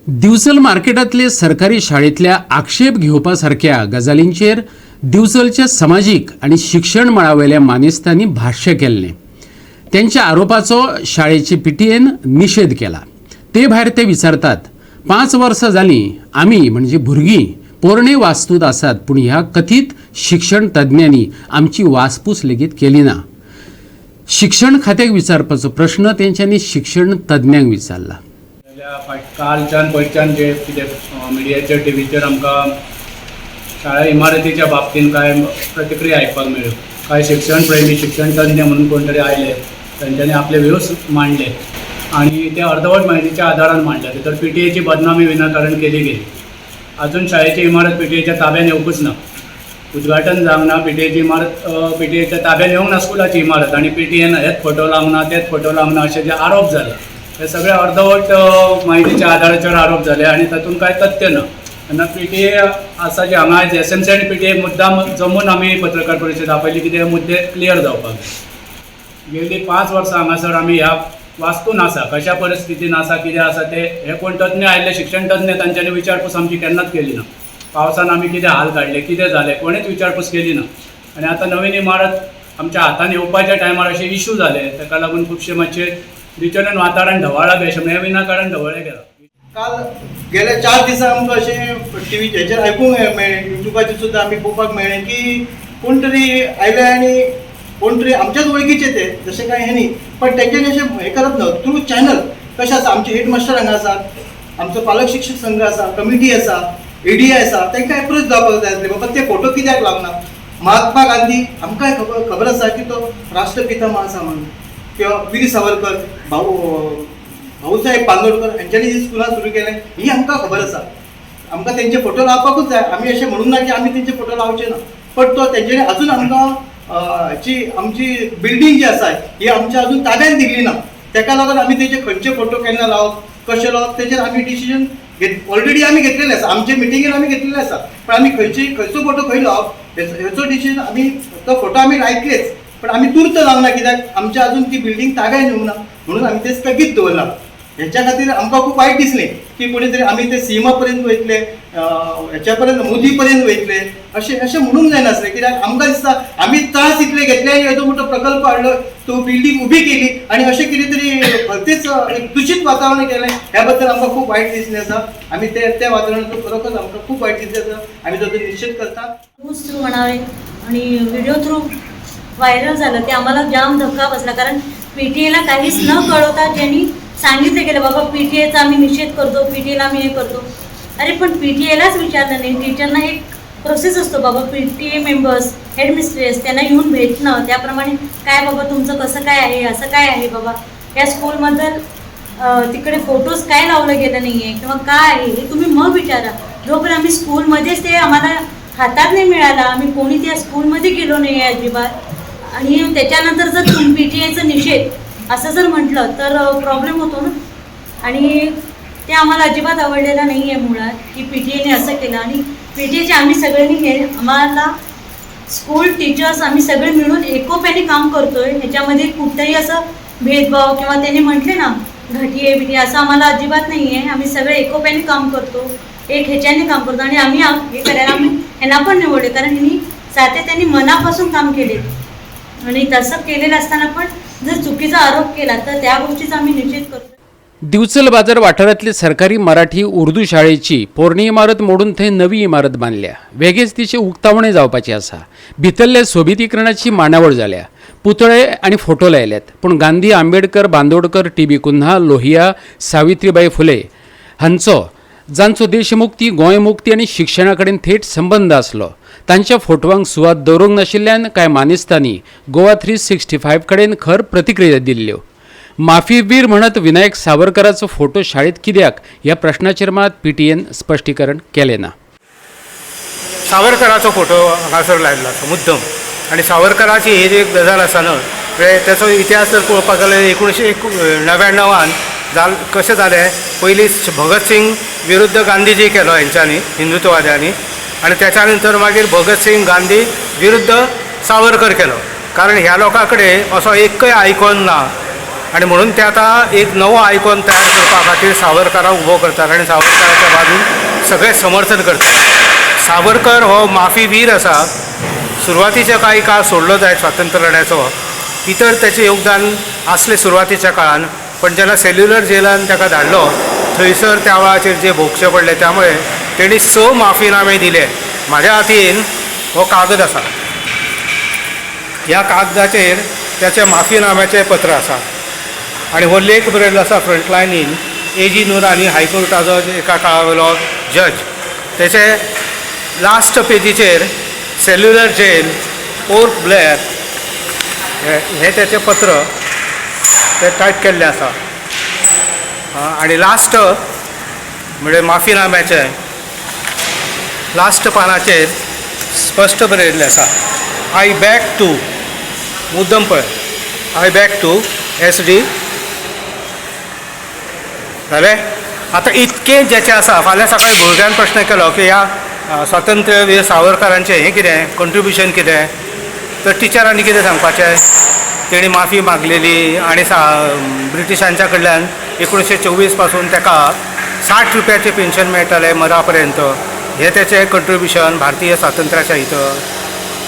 दिवचल मार्केटातले सरकारी शाळेतल्या आक्षेप घेवपासारख्या गजालींचेर दिवचलच्या सामाजीक आणि शिक्षण मळावेल्या मानेस्तांनी भाष्य केल्लें। त्यांच्या आरोपाचो शाळेचे पीटीएन निषेध केला। ते भायर ते विचारतात, 5 वर्सां जालीं आमी म्हणजे भुरगीं पोरणे वास्तूत आसात, पूण ह्या कथीत शिक्षण तज्ञांनी आमची वासपूस लेगीत केली ना। शिक्षण खात्याक विचारपाचो प्रश्न तेंच्यांनी शिक्षण तज्ञांक विचारला। कालच्यान पयच्यान जे कितें मिडियाचेर टीव्हीचेर आमकां शाळा इमारतीच्या बाबतींत कांय प्रतिक्रिया आयकपाक मेळ्ळ्यो। कांय शिक्षण प्रेमी शिक्षण तज्ञ म्हणून कोण तरी आयले, तांच्यांनी आपले व्ह्यूज मांडले आणि ते अर्धवट म्हायतीच्या आदारान मांडले। भितर पीटीएची बदनामी विनाकारण केली गेली। अजून शाळेची इमारत पीटीएच्या ताब्यान येवंकूच ना, उद्घाटन जावंक ना। पीटीएची इमारत पीटीएच्या ताब्यान येवंक ना स्कुलाची इमारत, आणि पीटीएन हेच फोटो लावंक ना तेच फोटो लावंक ना अशे जे आरोप जाले हे सगळे अर्धवट माहितीच्या आदाराचेर आरोप झाले आणि तातूंत कांय तथ्य ना। तेन्ना पीटीए आसा जे हांगा आयज एसएमसी आनी पीटीए मुद्दाम जमून आमी पत्रकार परिशद आपयली कितें मुद्दे क्लियर जावपाक जाय। गेल्ली 5 वर्सां हांगासर आमी ह्या वास्तून आसा, कशा परिस्थितीन आसा, कितें आसा ते हे कोण तज्ञ आयिल्ले शिक्षण तज्ञ तांच्यांनी विचारपूस आमची केन्नाच केली ना। पावसान आमी कितें हाल काडले, कितें जालें, कोणेच विचारपूस केली ना। आनी आतां नवीन इमारत आमच्या हातान येवपाच्या टायमार अशे इशू जाले, ताका लागून खुबशे मातशे रिजनल वातावरण ढवळ्ळा बी अशें म्हणजे विनाकारण ढवळ्ळें गेलां। काल गेल्या 4 दिसां आमकां अशें टीव्हीचेर आयकूंक मेळ्ळें, युट्यूबाचेर सुद्दां आमी पळोवपाक मेळ्ळें की कोण तरी आयले आनी कोण तरी आमच्याच वळखीचे ते, जशें कांय हे न्ही, पण तेंच्यांनी अशें हें करप ना। थ्रू चॅनल कशें आसा, आमचे हेडमास्टर हांगा आसात, आमचो पालक शिक्षक संघ आसा, कमिटी आसा, एडीआय आसा, तांकां एप्रोच जावपाक जाय आसलें, बाबा ते फोटो कित्याक लावना। महात्मा गांधी आमकांय खबर आसा की तो राष्ट्रपिता आसा म्हणून, किंवा वीर सावरकर, भाऊसाहेब बांदोडकर हांच्यांनी जी स्कुलां सुरू केलें ही आमकां खबर आसा। आमकां तेंचे फोटो लावपाकूच जाय, आमी अशें म्हणून ना की आमी तेंचे फोटो लावचे ना, पण तो तेंच्यांनी अजून आमकां आमची बिल्डींग जी आसा ही आमच्या अजून ताब्यान दिल्ली ना। ताका लागून आमी तेचे खंयचे फोटो केन्ना लावप, कशें लावप, तेचेर आमी डिसिजन ऑलरेडी आमी घेतलेलें आसा। आमचे मिटिंगेर आमी घेतलेलें आसा, पण आमी खंयचो फोटो खंय लावप हेचो डिसिजन आमी, तो फोटो आमी लायतलेच, पण आमी तुर्त लावना, कित्याक आमच्या अजून ती बिल्डींग ताब्यान येवंक ना म्हणून आमी ते स्थगीत दवरला। हेच्या खातीर आमकां खूब वायट दिसलें की कोणी तरी आमी ते सीमा पर्यंत वयतले, हेच्या पर्यंत मोदी पर्यंत वयतले, अशें म्हणूंक जायनासलें। कित्याक आमकां दिसता आमी त्रास इतले घेतले आनी येदो मोठो प्रकल्प हाडलो, तो बिल्डींग उबी केली आणि अशें कितें तरी भलतेच एक दूशीत वातावरण केलें, ह्या बद्दल आमकां खूब वायट दिसलें आसा। आमी त्या वातावरणाचो खरोखर आमकां खूब वायट दिसलें आसा, आमी ताचो निशेध करतात। न्यूज थ्रू म्हणावे आणि व्हिडिओ थ्रू व्हायरल झालं ते आम्हाला जाम धक्का बसला, कारण पीटीएला काहीच न कळवता ज्यांनी सांगितलं गेलं बाबा पीटीएचा आम्ही निषेध करतो, पीटीएला आम्ही हे करतो। अरे पण पीटीएलाच विचारलं नाही, टीचरना एक प्रोसेस असतो बाबा, पीटीए मेंबर्स, हेडमिस्ट्रेस त्यांना येऊन भेटणं, त्याप्रमाणे काय बाबा तुमचं कसं काय आहे, असं काय आहे बाबा या स्कूलबद्दल, तिकडे फोटोज काय लावलं गेलं नाही आहे किंवा काय आहे हे तुम्ही मग विचारा। जोपर्यंत आम्ही स्कूलमध्येच ते आम्हाला हातात नाही मिळाला, आम्ही कोणी त्या स्कूलमध्ये गेलो नाही आहे अजिबात, आणि त्याच्यानंतर जर तुम्ही पीटीएचं निषेध असं जर म्हटलं तर प्रॉब्लेम होतो ना। आणि ते आम्हाला अजिबात आवडलेलं नाही आहे मुळात की पीटीएने असं केलं। आणि पीटीएचे आम्ही सगळ्यांनी हे आम्हाला स्कूल टीचर्स आम्ही सगळे मिळून एकोप्याने काम करतोय, ह्याच्यामध्ये कुठंही असं भेदभाव किंवा त्यांनी म्हटले ना घाटी आहे बिटी असं आम्हाला अजिबात नाही आहे। आम्ही सगळे एकोप्याने काम करतो, एक ह्याच्याने काम करतो, आणि आम्ही हे करायला आम्ही ह्यांना पण निवडले, कारण ह्यांनी सातत्याने मनापासून काम केले, आणि तसं केलेलं असताना पण जर चुकीचा आरोप केला तर त्या गोष्टीचा आम्ही निषेध करतो। दिवचल बाजार वाठारांतली सरकारी मराठी उर्दू शाळेची पोरणी इमारत मोडून थंय नवी इमारत बांदल्या। वेगळेच तिचे उक्तावणें जावपाची आसा। भितरले सोबितीकरणाची मांडावळ जाल्या, पुतळे आनी फोटो लायल्यात, पूण गांधी, आंबेडकर, बांदोडकर, टी.बी. कुन्हा, लोहिया, सावित्रीबाई फुले हांचो, जांचो देशमुक्ती, गोंयमुक्ती आनी शिक्षणा कडेन थेट संबंद आसलो, तांच्या फोटवांक सुवात दवरूंक नाशिल्ल्यान कांय मानेस्तांनी गोवा 365 कडेन खर प्रतिक्रिया दिल्ल्यो। माफीवीर म्हणत विनायक सावरकराचो फोटो शाळेत कित्याक ह्या प्रश्नाचेर मात पीटीएन स्पश्टीकरण केलें ना। सावरकराचो फोटो हांगासर लायल्लो आसा मुद्दम, आनी सावरकराची ही जी गजाल आसा न्हय, त्याचो इतिहास जर पळोवपाक गेल्यार 1999 कशें जालें, पयलीं भगत सिंग विरुद्ध गांधीजी केलो हेंच्यांनी हिंदुत्ववाद्यांनी, आनी त्याच्या नंतर मागीर भगत सिंग गांधी विरुद्ध सावरकर केलो, कारण ह्या लोकां कडेन असो एकय आयकॉन ना आणि म्हणून ते आतां एक नवो आयकॉन तयार करपा खातीर सावरकराक उबो करतात आनी सावरकराच्या बाजून सगळे समर्थन करतात. सावरकर हो माफी वीर आसा. सुरवातीचे काही काळ सोडलो जायत स्वातंत्र्य लढ्याचो, भितर तेचें योगदान आसलें सुरवातीच्या काळान, पण जेन्ना सेल्युलर जेलान ताका धाडलो थंयसर त्या वेळाचेर जे भोगचें पडलें त्यामुळे तेणी 6 माफीनामे दिले. म्हाज्या हातीन हो कागद आसा. ह्या कागदाचेर त्याच्या माफीनाम्याचें पत्र आसा आनी हो लेख बरयल्लो आसा फ्रंटलायनीन A.G. नूरानी हायकोर्टाचो एका काळावेलो जज. तेचे लास्ट पेजीचेर सेल्युलर जेल पोर्ट ब्लेअर हे तेचें पत्र ते टायप केल्लें आसा. आनी लास्ट म्हणजे माफीनाम्याचे लास्ट पानाचेर स्पश्ट बरयल्लें आसा, आय बॅक टू मुद्दम पळय, आय बॅक टू SD जालें. आतां इतकें जेचें आसा, फाल्यां सकाळीं भुरग्यान प्रश्न केलो की ह्या स्वातंत्र्यवीर सावरकरांचें हें कितें कॉन्ट्रिब्युशन कितें, तर टिचरांनी कितें सांगपाचें, तेणी माफी मागलेली आनी ब्रिटिशांच्या कडल्यान 1924 पासून ताका 60 रुपयाचें पेन्शन मेळटालें मरा पर्यंत, हें तेचें कॉन्ट्रिब्युशन भारतीय स्वातंत्र्याच्या हितर.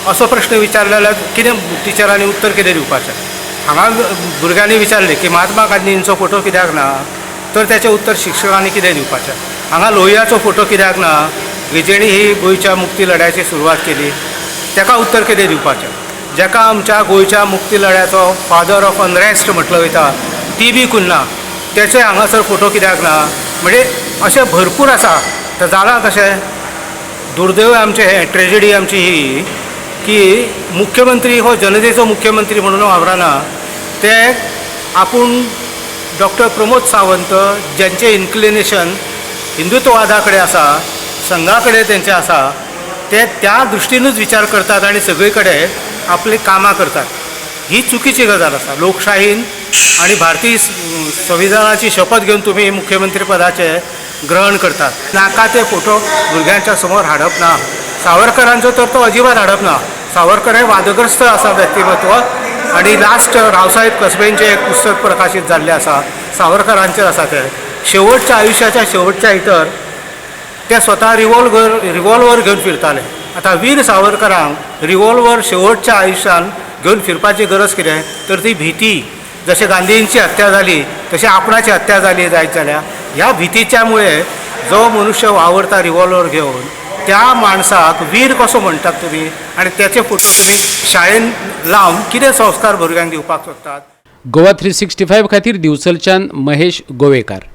असो प्रश्न विचारलो जाल्यार कितें टिचरांनी उत्तर कितें दिवपाचें. हांगा भुरग्यांनी विचारलें की महात्मा गांधींचो फोटो कित्याक ना, तर तेचें उत्तर शिक्षकांनी कितें दिवपाचें. हांगा लोहियाचो फोटो कित्याक ना, जेणी ही गोंयच्या मुक्ती लढ्याची सुरवात केली, ताका उत्तर कितें दिवपाचें. जेका आमच्या गोंयच्या मुक्ती लढ्याचो फादर ऑफ अनरेस्ट म्हटलो वयता TB कुन्ना, तेचे हांगासर फोटो कित्याक ना. म्हणजे अशें भरपूर आसा. तर जालां कशें, दुर्दैव आमचें हें ट्रेजेडी आमची ही की मुख्यमंत्री हो जनतेचो मुख्यमंत्री म्हणून वावरना. ते आपूण डॉक्टर प्रमोद सावंत ज्यांचें इन्क्लिनेशन हिंदुत्ववादा कडेन आसा, संघा कडेन तेंचें आसा, ते त्या दृश्टीनूच विचार करतात आनी सगळे कडेन आपली कामां करतात. ही चुकीची गजाल आसा. लोकशाहीन आनी भारतीय संविधानाची शपथ घेवन तुमी मुख्यमंत्री पदाचे ग्रहण करतात. नाका ते फोटो भुरग्यांच्या समोर हाडप ना. सावरकरांचो तर तो अजिबात हाडप ना. सावरकर हे वादग्रस्त आसा व्यक्तिमत्व आनी लास्ट रावसाहेब कसबेंचें एक पुस्तक प्रकाशीत जाल्लें आसा, सावरकरांचेर आसा तें. शेवटच्या आयुश्याच्या शेवटच्या भितर ते स्वता रिवॉल्वर घेवन फिरताले. आतां वीर सावरकरांक रिवॉल्वर शेवटच्या आयुश्यान घेवन फिरपाची गरज कितें, तर ती भीती. जशें गांधींची हत्या जाली तशी आपणाची हत्या जाली जायत जाल्यार ह्या भीतीच्या मुळे जो मनुष्य वावरता रिवॉल्वर घेवन, त्या माणसाक वीर कसो म्हणटात तुमी, आनी त्याचे फोटो तुमी शाळेन लावन कितें संस्कार भुरग्यांक दिवपाक सोदतात. गोवा 365 खातीर दिवचलच्यान महेश गोवेकार.